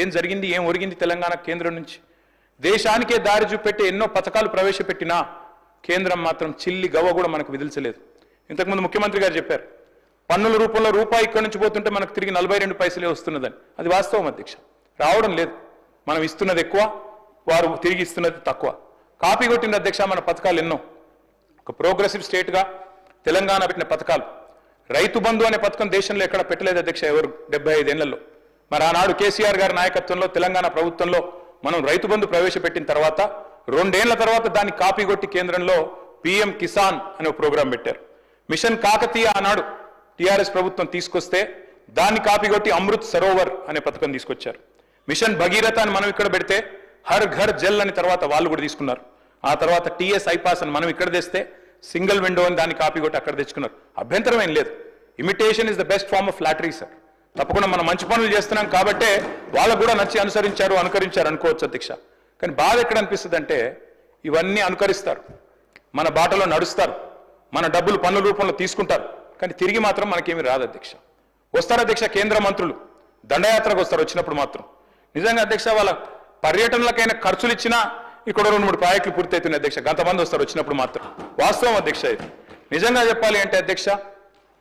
ఏం జరిగింది, ఏం ఒరిగింది తెలంగాణ కేంద్రం నుంచి? దేశానికే దారి చూపెట్టి ఎన్నో పథకాలు ప్రవేశపెట్టినా కేంద్రం మాత్రం చిల్లి గవ్వ కూడా మనకు విధించలేదు. ఇంతకుముందు ముఖ్యమంత్రి గారు చెప్పారు, పన్నుల రూపంలో రూపాయి ఇక్కడి నుంచి పోతుంటే మనకు తిరిగి 42 పైసలే వస్తున్నదని. అది వాస్తవం అధ్యక్ష, రావడం లేదు. మనం ఇస్తున్నది ఎక్కువ, వారు తిరిగి ఇస్తున్నది తక్కువ. కాపీ కొట్టిన అధ్యక్ష మన పథకాలు ఎన్నో. ఒక ప్రోగ్రెసివ్ స్టేట్గా తెలంగాణ పెట్టిన పథకాలు, రైతు బంధు అనే పథకం దేశంలో ఎక్కడ పెట్టలేదు అధ్యక్ష ఎవరు 75 ఏళ్లలో. మరి ఆనాడు కేసీఆర్ గారి నాయకత్వంలో తెలంగాణ ప్రభుత్వంలో మనం రైతు బంధు ప్రవేశపెట్టిన తర్వాత 2 ఏళ్ల తర్వాత దాన్ని కాపీ కొట్టి కేంద్రంలో పిఎం కిసాన్ అనే ప్రోగ్రాం పెట్టారు. మిషన్ కాకతీయ ఆనాడు టీఆర్ఎస్ ప్రభుత్వం తీసుకొస్తే దాన్ని కాపీ కొట్టి అమృత్ సరోవర్ అనే పథకం తీసుకొచ్చారు. మిషన్ భగీరథ అని మనం ఇక్కడ పెడితే హర్ ఘర్ జల్ అని తర్వాత వాళ్ళు కూడా తీసుకున్నారు. ఆ తర్వాత టీఎస్ ఐపాస్ అని మనం ఇక్కడ తెస్తే సింగిల్ విండో అని దాన్ని కాపీ కొట్టి అక్కడ తెచ్చుకున్నారు. అభ్యంతరం ఏం లేదు. Imitation is the best form of flattery sir. తప్పకుండా మనం మంచి పనులు చేస్తున్నాం కాబట్టే వాళ్ళకు కూడా నచ్చి అనుకరించారు అనుకోవచ్చు అధ్యక్ష. కానీ బాధ ఎక్కడ అనిపిస్తుంది అంటే, ఇవన్నీ అనుకరిస్తారు, మన బాటలో నడుస్తారు, మన డబ్బులు పన్నుల రూపంలో తీసుకుంటారు, కానీ తిరిగి మాత్రం మనకేమీ రాదు అధ్యక్ష. వస్తారు అధ్యక్ష కేంద్ర మంత్రులు దండయాత్రకు వస్తారు. వచ్చినప్పుడు మాత్రం నిజంగా అధ్యక్ష వాళ్ళ పర్యటనలకైనా ఖర్చులు ఇచ్చినా ఇక్కడ 2-3 ప్రాజెక్టులు పూర్తవుతున్నాయి అధ్యక్ష. గంతమంది వస్తారు వచ్చినప్పుడు మాత్రం. వాస్తవం అధ్యక్ష ఇది. నిజంగా చెప్పాలి అంటే అధ్యక్ష,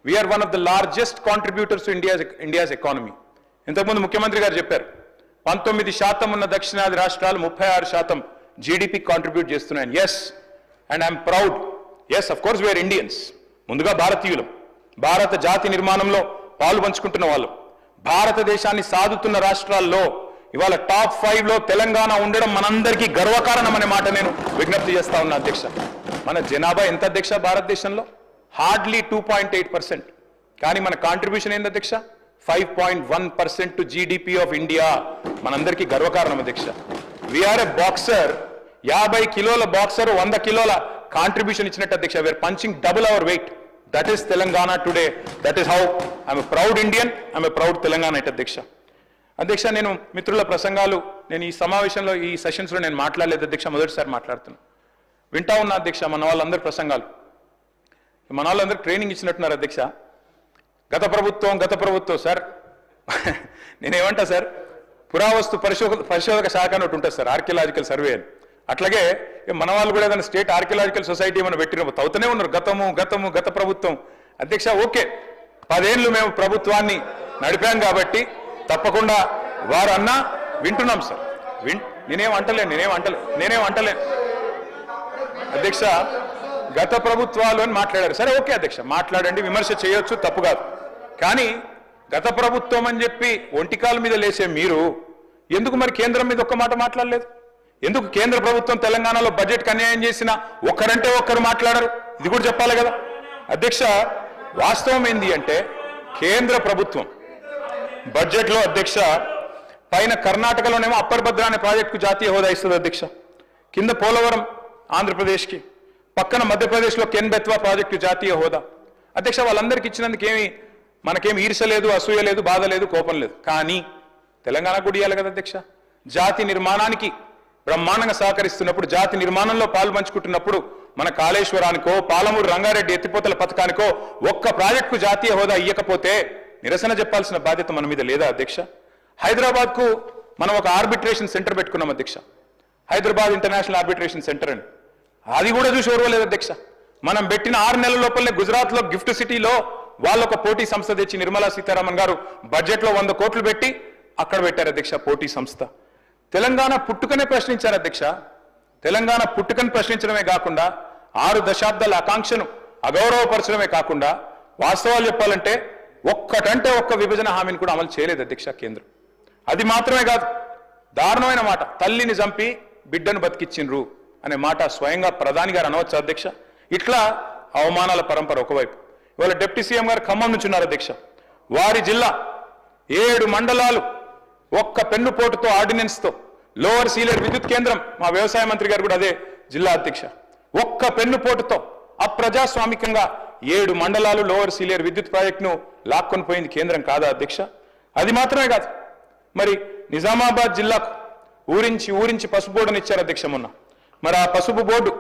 we are one of the largest contributors to India's economy. ఇంతకుముందు ముఖ్యమంత్రి గారు చెప్పారు, 19% ఉన్న దక్షిణాది రాష్ట్రాలు 36% జీడిపి కాంట్రిబ్యూట్ చేస్తున్నాయని. Yes, and I'm proud. Yes, of course we are Indians. ముందుగా భారతీయులం, భారత జాతి నిర్మాణంలో పాలు పంచుకుంటున్న వాళ్ళు. భారతదేశాన్ని సాదుతున్న రాష్ట్రాల్లో ఇవాళ టాప్ 5లో తెలంగాణ ఉండడం మనందరికీ గర్వకారణం అనే మాట నేను విజ్ఞప్తి చేస్తా ఉన్నా అధ్యక్ష. మన జనాభా ఎంత అధ్యక్ష భారతదేశంలో? హార్డ్లీ 2.8%. కానీ మన కాంట్రిబ్యూషన్ ఏంది అధ్యక్ష? 5.1% టు జీడిపి ఆఫ్ ఇండియా. మనందరికీ గర్వకారణం అధ్యక్ష. వీఆర్ ఎ బాక్సర్. 50 కిలోల బాక్సర్ 100 కిలోల కాంట్రిబ్యూషన్ ఇచ్చినట్టు అధ్యక్ష. We are punching double our weight. That is Telangana today. That is how I'm a proud Indian, I'm a proud Telangana అధ్యక్ష. అధ్యక్ష, నేను మిత్రుల ప్రసంగాలు నేను ఈ సమావేశంలో ఈ సెషన్స్లో నేను మాట్లాడలేదు అధ్యక్ష, మొదటిసారి మాట్లాడుతున్నాను. వింటా ఉన్నా అధ్యక్ష మన వాళ్ళందరి ప్రసంగాలు. మన వాళ్ళందరూ ట్రైనింగ్ ఇచ్చినట్టున్నారు అధ్యక్ష. గత ప్రభుత్వం సార్. నేనేమంటా సార్, పురావస్తు పరిశోధక శాఖ అని ఒకటి ఉంటుంది సార్, ఆర్కియలాజికల్ సర్వే అని. అట్లాగే మన వాళ్ళు కూడా ఏదైనా స్టేట్ ఆర్కియలాజికల్ సొసైటీ ఏమైనా పెట్టినప్పుడు తవ్వుతూనే ఉన్నారు గత ప్రభుత్వం. అధ్యక్ష ఓకే, 10 ఏళ్ళు మేము ప్రభుత్వాన్ని నడిపాం కాబట్టి తప్పకుండా వారు అన్నా వింటున్నాం సార్. నేనేం అంటలేను అధ్యక్ష. గత ప్రభుత్వాలు అని మాట్లాడారు సరే, ఓకే అధ్యక్ష, మాట్లాడండి, విమర్శ చేయొచ్చు, తప్పు కాదు. కానీ గత ప్రభుత్వం అని చెప్పి ఒంటికాల మీద లేసే మీరు ఎందుకు మరి కేంద్రం మీద ఒక్క మాట మాట్లాడలేదు? ఎందుకు కేంద్ర ప్రభుత్వం తెలంగాణలో బడ్జెట్కి అన్యాయం చేసినా ఒక్కరంటే ఒక్కరు మాట్లాడరు? ఇది కూడా చెప్పాలి కదా అధ్యక్ష. వాస్తవం ఏంది అంటే, కేంద్ర ప్రభుత్వం బడ్జెట్లో అధ్యక్ష పైన కర్ణాటకలోనేమో అప్పర్ భద్ర అనే ప్రాజెక్టుకు జాతీయ హోదా ఇస్తుంది అధ్యక్ష, కింద పోలవరం ఆంధ్రప్రదేశ్కి, పక్కన మధ్యప్రదేశ్లో కెన్ బెత్వా ప్రాజెక్టు జాతీయ హోదా. అధ్యక్ష వాళ్ళందరికీ ఇచ్చినందుకు మనకేమి ఈర్ష లేదు, అసూయ లేదు, బాధ లేదు, కోపం లేదు. కానీ తెలంగాణకు కూడా ఇవ్వాలి కదా అధ్యక్ష. జాతి నిర్మాణానికి బ్రహ్మాండంగా సహకరిస్తున్నప్పుడు, జాతి నిర్మాణంలో పాలు పంచుకుంటున్నప్పుడు మన కాళేశ్వరానికో పాలమూరు రంగారెడ్డి ఎత్తిపోతల పథకానికో ఒక్క ప్రాజెక్టుకు జాతీయ హోదా ఇవ్వకపోతే నిరసన చెప్పాల్సిన బాధ్యత మన మీద లేదా అధ్యక్ష? హైదరాబాద్కు మనం ఒక ఆర్బిట్రేషన్ సెంటర్ పెట్టుకున్నాం అధ్యక్ష, హైదరాబాద్ ఇంటర్నేషనల్ ఆర్బిట్రేషన్ సెంటర్ అని. అది కూడా చూసి ఓర్వలేదు అధ్యక్ష. మనం పెట్టిన 6 నెలల లోపలనే గుజరాత్లో గిఫ్ట్ సిటీలో వాళ్ళొక పోటీ సంస్థ తెచ్చి నిర్మలా సీతారామన్ గారు బడ్జెట్లో 100 కోట్లు పెట్టి అక్కడ పెట్టారు అధ్యక్ష పోటీ సంస్థ. తెలంగాణ పుట్టుకనే ప్రశ్నించారు అధ్యక్ష. తెలంగాణ పుట్టుకని ప్రశ్నించడమే కాకుండా 6 దశాబ్దాల ఆకాంక్షను అగౌరవపరచడమే కాకుండా వాస్తవాలు చెప్పాలంటే ఒక్కటంటే ఒక్క విభజన హామీని కూడా అమలు చేయలేదు అధ్యక్ష కేంద్రం. అది మాత్రమే కాదు, దారుణమైన మాట, తల్లిని చంపి బిడ్డను బతికిచ్చిండ్రు అనే మాట స్వయంగా ప్రధాని గారు అనవచ్చు అధ్యక్ష. ఇట్లా అవమానాల పరంపర ఒకవైపు. ఇవాళ డిప్యూటీ సీఎం గారు ఖమ్మం నుంచి ఉన్నారు అధ్యక్ష. వారి జిల్లా 7 మండలాలు ఒక్క పెన్నుపోటుతో ఆర్డినెన్స్తో లోవర్ సీలేరు విద్యుత్ కేంద్రం, మా వ్యవసాయ మంత్రి గారు కూడా అదే జిల్లా అధ్యక్ష, ఒక్క పెన్నుపోటుతో అప్రజాస్వామికంగా 7 మండలాలు లోవర్ సీలేరు విద్యుత్ ప్రాజెక్టును లాక్కొని పోయింది కేంద్రం కాదా అధ్యక్ష? అది మాత్రమే కాదు, మరి నిజామాబాద్ జిల్లాకు ఊరించి పసుపు బోర్డుని ఇచ్చారు అధ్యక్ష మొన్న. మరి ఆ పసుపు బోర్డు